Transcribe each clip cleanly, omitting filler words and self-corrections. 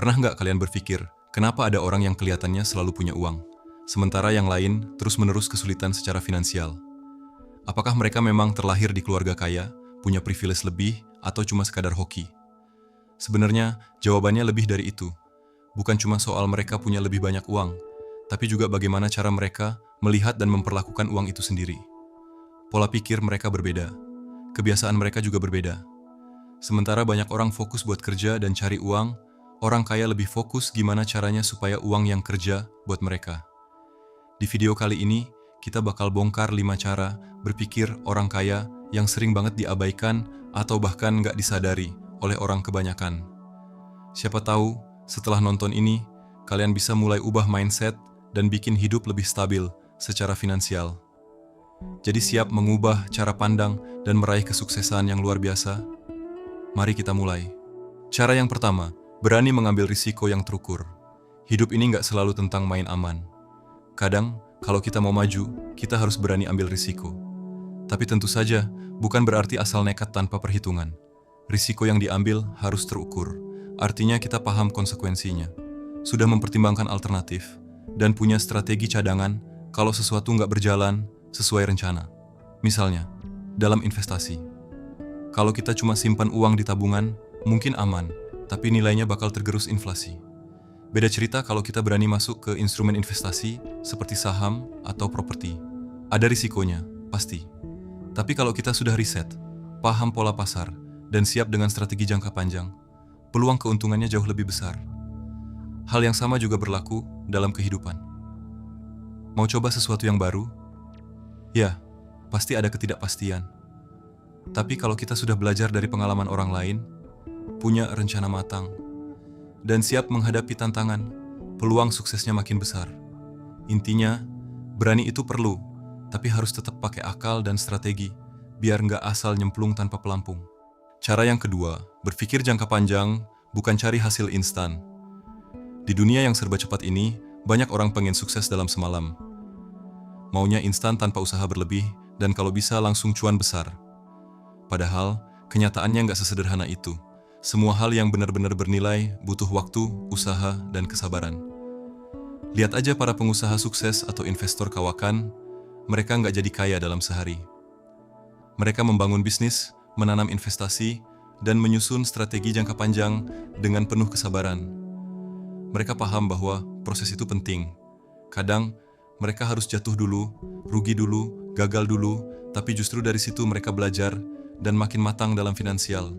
Pernah nggak kalian berpikir, kenapa ada orang yang kelihatannya selalu punya uang, sementara yang lain terus-menerus kesulitan secara finansial? Apakah mereka memang terlahir di keluarga kaya, punya privilege lebih, atau cuma sekadar hoki? Sebenarnya, jawabannya lebih dari itu. Bukan cuma soal mereka punya lebih banyak uang, tapi juga bagaimana cara mereka melihat dan memperlakukan uang itu sendiri. Pola pikir mereka berbeda, kebiasaan mereka juga berbeda. Sementara banyak orang fokus buat kerja dan cari uang, orang kaya lebih fokus gimana caranya supaya uang yang kerja buat mereka. Di video kali ini, kita bakal bongkar 5 cara berpikir orang kaya yang sering banget diabaikan atau bahkan nggak disadari oleh orang kebanyakan. Siapa tahu, setelah nonton ini, kalian bisa mulai ubah mindset dan bikin hidup lebih stabil secara finansial. Jadi siap mengubah cara pandang dan meraih kesuksesan yang luar biasa? Mari kita mulai. Cara yang pertama, berani mengambil risiko yang terukur. Hidup ini nggak selalu tentang main aman. Kadang, kalau kita mau maju, kita harus berani ambil risiko. Tapi tentu saja, bukan berarti asal nekat tanpa perhitungan. Risiko yang diambil harus terukur. Artinya kita paham konsekuensinya, sudah mempertimbangkan alternatif, dan punya strategi cadangan kalau sesuatu nggak berjalan sesuai rencana. Misalnya, dalam investasi. Kalau kita cuma simpan uang di tabungan, mungkin aman, tapi nilainya bakal tergerus inflasi. Beda cerita kalau kita berani masuk ke instrumen investasi seperti saham atau properti. Ada risikonya, pasti. Tapi kalau kita sudah riset, paham pola pasar, dan siap dengan strategi jangka panjang, peluang keuntungannya jauh lebih besar. Hal yang sama juga berlaku dalam kehidupan. Mau coba sesuatu yang baru? Ya, pasti ada ketidakpastian. Tapi kalau kita sudah belajar dari pengalaman orang lain, punya rencana matang, dan siap menghadapi tantangan, peluang suksesnya makin besar. Intinya, berani itu perlu, tapi harus tetap pakai akal dan strategi, biar nggak asal nyemplung tanpa pelampung. Cara yang kedua, berpikir jangka panjang, bukan cari hasil instan. Di dunia yang serba cepat ini, banyak orang pengen sukses dalam semalam. Maunya instan tanpa usaha berlebih, dan kalau bisa langsung cuan besar. Padahal, kenyataannya nggak sesederhana itu. Semua hal yang benar-benar bernilai butuh waktu, usaha, dan kesabaran. Lihat aja para pengusaha sukses atau investor kawakan, mereka nggak jadi kaya dalam sehari. Mereka membangun bisnis, menanam investasi, dan menyusun strategi jangka panjang dengan penuh kesabaran. Mereka paham bahwa proses itu penting. Kadang, mereka harus jatuh dulu, rugi dulu, gagal dulu, tapi justru dari situ mereka belajar dan makin matang dalam finansial.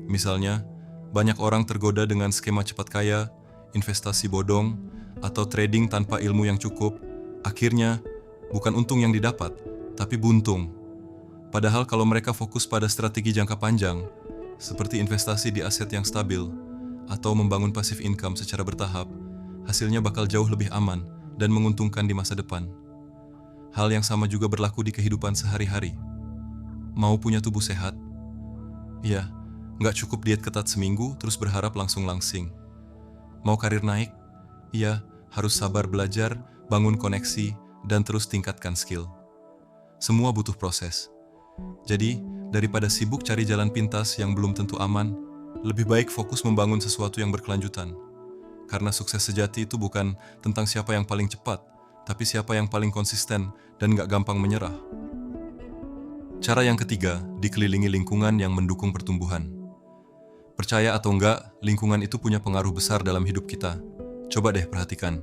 Misalnya, banyak orang tergoda dengan skema cepat kaya, investasi bodong, atau trading tanpa ilmu yang cukup. Akhirnya, bukan untung yang didapat, tapi buntung. Padahal kalau mereka fokus pada strategi jangka panjang, seperti investasi di aset yang stabil, atau membangun passive income secara bertahap, hasilnya bakal jauh lebih aman dan menguntungkan di masa depan. Hal yang sama juga berlaku di kehidupan sehari-hari. Mau punya tubuh sehat? Ya, nggak cukup diet ketat seminggu terus berharap langsung langsing. Mau karir naik? Ya, harus sabar belajar, bangun koneksi, dan terus tingkatkan skill. Semua butuh proses. Jadi, daripada sibuk cari jalan pintas yang belum tentu aman, lebih baik fokus membangun sesuatu yang berkelanjutan. Karena sukses sejati itu bukan tentang siapa yang paling cepat, tapi siapa yang paling konsisten dan gak gampang menyerah. Cara yang ketiga, dikelilingi lingkungan yang mendukung pertumbuhan. Percaya atau enggak, lingkungan itu punya pengaruh besar dalam hidup kita. Coba deh perhatikan.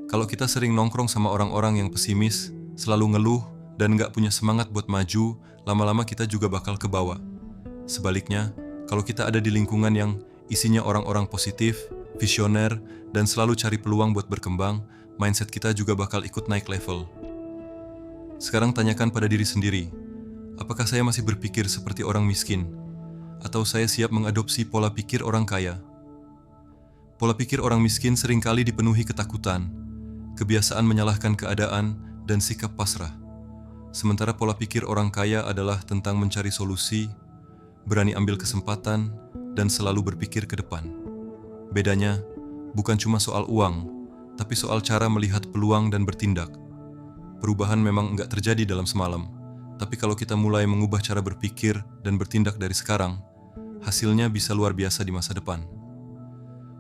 Kalau kita sering nongkrong sama orang-orang yang pesimis, selalu ngeluh, dan gak punya semangat buat maju, lama-lama kita juga bakal kebawa. Sebaliknya, kalau kita ada di lingkungan yang isinya orang-orang positif, visioner, dan selalu cari peluang buat berkembang, mindset kita juga bakal ikut naik level. Sekarang tanyakan pada diri sendiri, apakah saya masih berpikir seperti orang miskin? Atau saya siap mengadopsi pola pikir orang kaya? Pola pikir orang miskin seringkali dipenuhi ketakutan, kebiasaan menyalahkan keadaan, dan sikap pasrah. Sementara pola pikir orang kaya adalah tentang mencari solusi, berani ambil kesempatan, dan selalu berpikir ke depan. Bedanya, bukan cuma soal uang, tapi soal cara melihat peluang dan bertindak. Perubahan memang enggak terjadi dalam semalam, tapi kalau kita mulai mengubah cara berpikir dan bertindak dari sekarang, hasilnya bisa luar biasa di masa depan.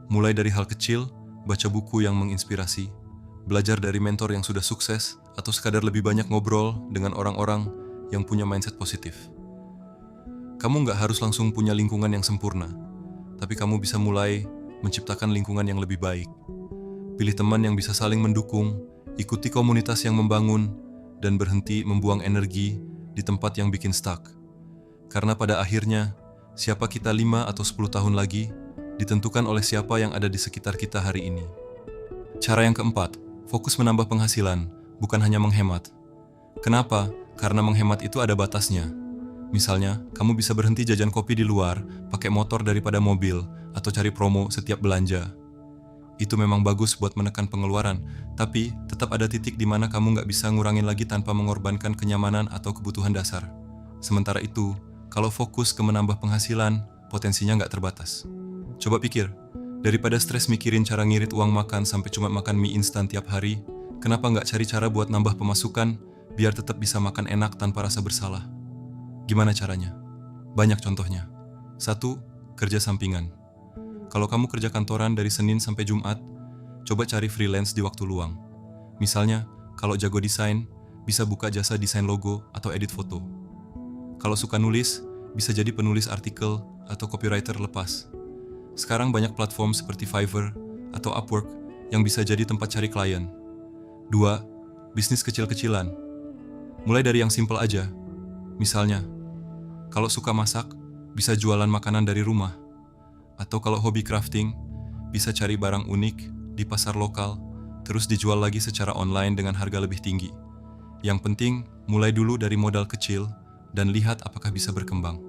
Mulai dari hal kecil, baca buku yang menginspirasi, belajar dari mentor yang sudah sukses, atau sekadar lebih banyak ngobrol dengan orang-orang yang punya mindset positif. Kamu nggak harus langsung punya lingkungan yang sempurna, tapi kamu bisa mulai menciptakan lingkungan yang lebih baik. Pilih teman yang bisa saling mendukung, ikuti komunitas yang membangun, dan berhenti membuang energi di tempat yang bikin stuck. Karena pada akhirnya, siapa kita 5 atau 10 tahun lagi, ditentukan oleh siapa yang ada di sekitar kita hari ini. Cara yang keempat, fokus menambah penghasilan, bukan hanya menghemat. Kenapa? Karena menghemat itu ada batasnya. Misalnya, kamu bisa berhenti jajan kopi di luar, pakai motor daripada mobil, atau cari promo setiap belanja. Itu memang bagus buat menekan pengeluaran, tapi tetap ada titik di mana kamu nggak bisa ngurangin lagi tanpa mengorbankan kenyamanan atau kebutuhan dasar. Sementara itu, kalau fokus ke menambah penghasilan, potensinya nggak terbatas. Coba pikir, daripada stres mikirin cara ngirit uang makan sampai cuma makan mie instan tiap hari, kenapa nggak cari cara buat nambah pemasukan, biar tetap bisa makan enak tanpa rasa bersalah? Gimana caranya? Banyak contohnya. 1. Kerja sampingan. Kalau kamu kerja kantoran dari Senin sampai Jumat, coba cari freelance di waktu luang. Misalnya, kalau jago desain, bisa buka jasa desain logo atau edit foto. Kalau suka nulis, bisa jadi penulis artikel atau copywriter lepas. Sekarang banyak platform seperti Fiverr atau Upwork yang bisa jadi tempat cari klien. 2. Bisnis kecil-kecilan. Mulai dari yang simpel aja. Misalnya, kalau suka masak, bisa jualan makanan dari rumah. Atau kalau hobi crafting, bisa cari barang unik di pasar lokal, terus dijual lagi secara online dengan harga lebih tinggi. Yang penting, mulai dulu dari modal kecil dan lihat apakah bisa berkembang.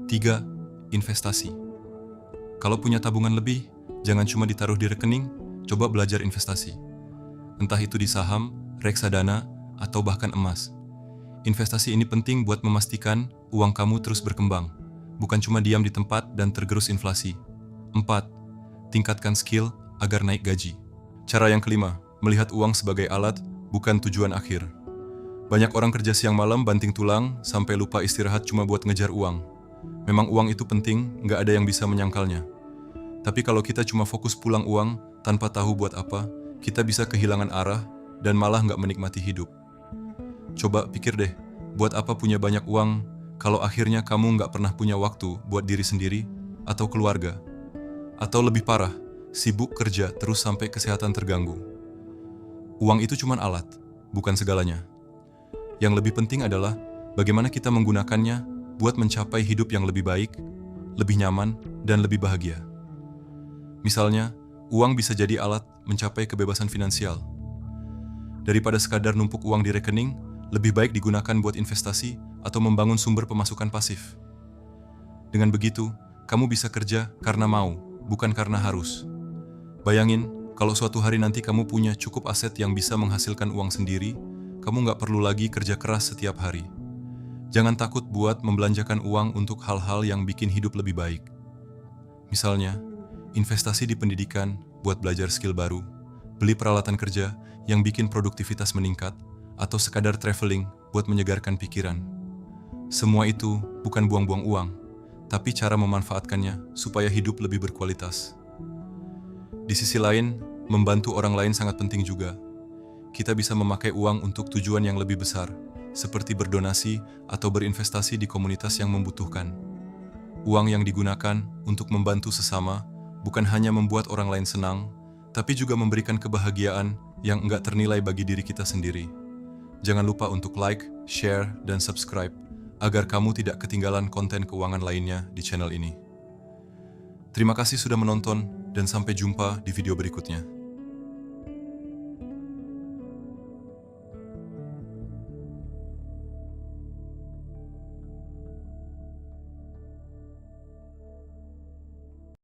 3. Investasi. Kalau punya tabungan lebih, jangan cuma ditaruh di rekening, coba belajar investasi. Entah itu di saham, reksadana, atau bahkan emas. Investasi ini penting buat memastikan uang kamu terus berkembang, bukan cuma diam di tempat dan tergerus inflasi. 4. Tingkatkan skill agar naik gaji. Cara yang kelima, melihat uang sebagai alat, bukan tujuan akhir. Banyak orang kerja siang malam banting tulang sampai lupa istirahat cuma buat ngejar uang. Memang uang itu penting, nggak ada yang bisa menyangkalnya. Tapi kalau kita cuma fokus pulang uang tanpa tahu buat apa, kita bisa kehilangan arah dan malah nggak menikmati hidup. Coba pikir deh, buat apa punya banyak uang kalau akhirnya kamu nggak pernah punya waktu buat diri sendiri atau keluarga? Atau lebih parah, sibuk kerja terus sampai kesehatan terganggu. Uang itu cuma alat, bukan segalanya. Yang lebih penting adalah bagaimana kita menggunakannya buat mencapai hidup yang lebih baik, lebih nyaman, dan lebih bahagia. Misalnya, uang bisa jadi alat mencapai kebebasan finansial. Daripada sekadar numpuk uang di rekening, lebih baik digunakan buat investasi atau membangun sumber pemasukan pasif. Dengan begitu, kamu bisa kerja karena mau, bukan karena harus. Bayangin, kalau suatu hari nanti kamu punya cukup aset yang bisa menghasilkan uang sendiri, kamu nggak perlu lagi kerja keras setiap hari. Jangan takut buat membelanjakan uang untuk hal-hal yang bikin hidup lebih baik. Misalnya, investasi di pendidikan buat belajar skill baru, beli peralatan kerja yang bikin produktivitas meningkat, atau sekadar traveling buat menyegarkan pikiran. Semua itu bukan buang-buang uang, tapi cara memanfaatkannya supaya hidup lebih berkualitas. Di sisi lain, membantu orang lain sangat penting juga. Kita bisa memakai uang untuk tujuan yang lebih besar, seperti berdonasi atau berinvestasi di komunitas yang membutuhkan. Uang yang digunakan untuk membantu sesama bukan hanya membuat orang lain senang, tapi juga memberikan kebahagiaan yang enggak ternilai bagi diri kita sendiri. Jangan lupa untuk like, share, dan subscribe agar kamu tidak ketinggalan konten keuangan lainnya di channel ini. Terima kasih sudah menonton dan sampai jumpa di video berikutnya.